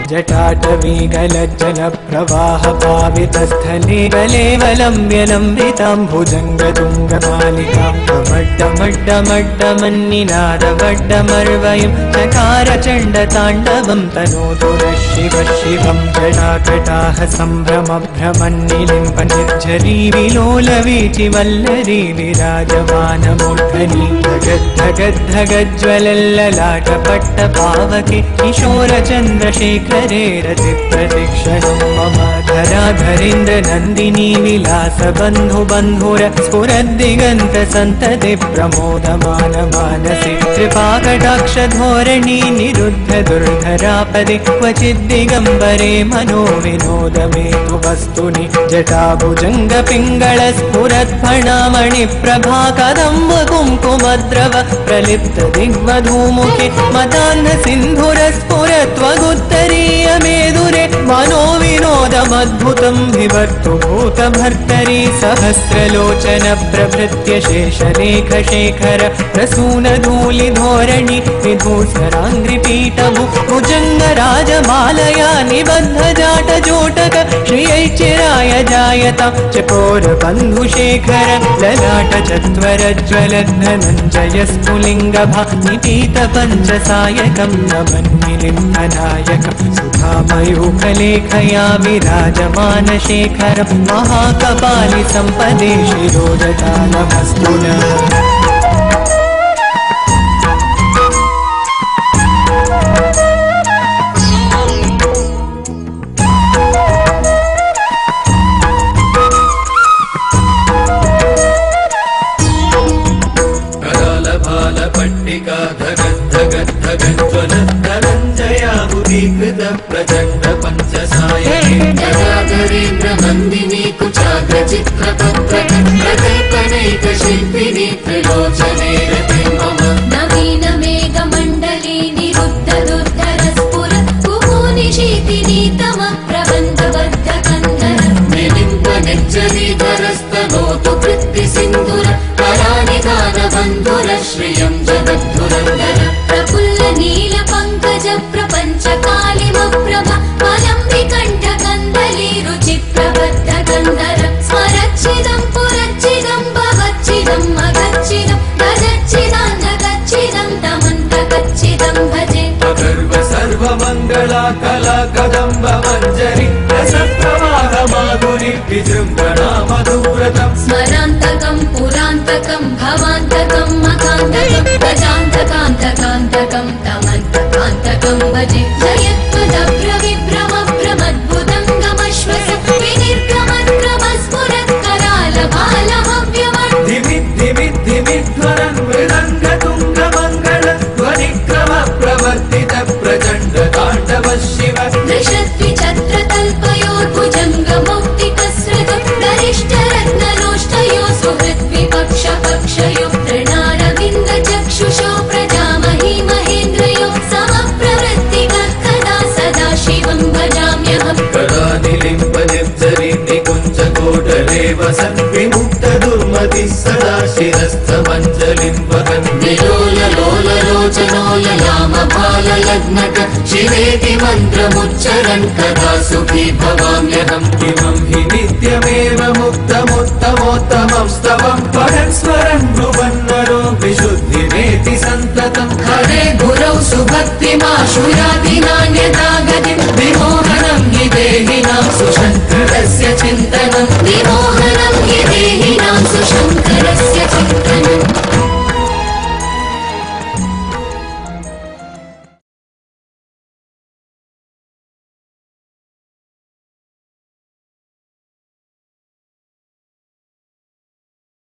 जटाटवीगलज्जल प्रवाह पावितस्थले गलेवलम्ब्यलम्बिताम्भुजङ्गतुङ्गमालिकां डमड्डमड्डमड्डमन्निनादवड्डमर्वयं चकारचण्डताण्डवं तनोतु नः शिवः शिवं जटाकटाह सम्भ्रमभ्रमन्निलिम्पनिर्झरी विलोलवीचिवल्लरी विराजमानमूर्धनि धगद्धगद्धगज्ज्वलल्ललाटपट्टपावके किशोरचन्द्रशेखरे रतिप्रतिक्षणं मम धराधरेन्द्रनन्दिनी विलासबन्धुबन्धुर स्फुरद्दिगन्तसन्तति प्रमोदमानमानसि कृपाकटाक्षधोरणी निरुद्ध दुर्धरापदे क्वचिद्दिगम्बरे मनो विनोदमेतु वस्तुनि जटाभुजङ्गपिङ्गळस्फुरत्फणामणिप्रभाकदम्बकुङ्कुमद्रव प्रलिप्तदिग्वधूमुखे मदान्धसिन्धुरस्फुरत्वगुत्तरीयमेदुरे मनोविनोदमद्भुतं विवर्तु भूतभर्तरि सहस्रलोचन प्रभृत्य शेषलेखशेखर प्रसूनधूलिधोरणि विधूसराङ्घ्रिपीठभु भुजङ्गराजमालया निबद्धजाटजोटक श्रियैचिराय जायतां चकोरबन्धुशेखर ललाटचत्वरज्वलद्धनञ्जयस्फुलिङ्गभा निपीतपञ्चसायकं नमन्निलिम्बनायकं सुधामयूखलेखया विराजमानशेखरं महाकपालि सम्पदे शिरोजटालमस्तु नः प्रचंड पंचसायके जटाधरेन्द्रनन्दिनी कुचाग्रचित्रपत्रक प्रकल्पनैक शिल्पिनी त्रिलोचने रते मम नवीन मेघमण्डली निरुद्ध दुर्धर स्फुर कुमुनिशीतिनी तम प्रबन्धबद्धकन्दर निलिम्ब निर्जरीधरस्तनोतु कृत्तिसिन्धुर करानिधानबन्धुर श्रियं जगद्धुरन्धर प्रफुल्ल नीलपङ्कज प्रपञ्चकालिमप्रभ मलम्बिकण्ठकन्दली रुचिप्रबद्धकन्दर स्मरच्चिदं पुरच्चिदं भवच्चिदं मगच्चिदं गजच्चिदान्धगच्चिदं तमन्तगच्चिदं भजे अगर्व सर्वमङ्गला कला कदम्ब मञ्जरी रसप्रवाह माधुरी विजृम्भणा मधुव्रतं स्मरान्तकं पुरान्तकं भवान्तकं मकान्तकं गजान्तकान्तकान्तकं तमन्तकान्तकं भजे जयत्वदभ्रविभ्रमभ्रमद्भुतङ्गमश्वस विनिर्गमद्रमस्फुरत्करालभालहव्यवन् धिमिद्धिमिद्धिमिध्वरन् मृदङ्गतुङ्गमङ्गल ध्वनिक्रम प्रवर्तित प्रचण्ड ताण्डव शिव दृशद्विचत्रतल्पयोर्भुजङ्गमौक्तिकसृज गरिष्ठरत्नलोष्टयो सुहृद्विपक्षपक्षयो तृणारविन्दचक्षुषो प्रजामहि महेन्द्रयो समप्रवृत्तिकदा सदा शिवं भजाम्यहं कदा निलिम्ब निर्जरी निकुञ्जकोटरे वसन् विमुक्तदुर्मतिः सदा शिरस्थमञ्जलिं वहन् विलोललोललोचनोललामपाललग्नक शिवेति मन्त्रमुच्चरन् कदा सुखी भवाम्यहम् इमं हि नित्यमेव मुक्तमुत्तमोत्तमं स्तवम्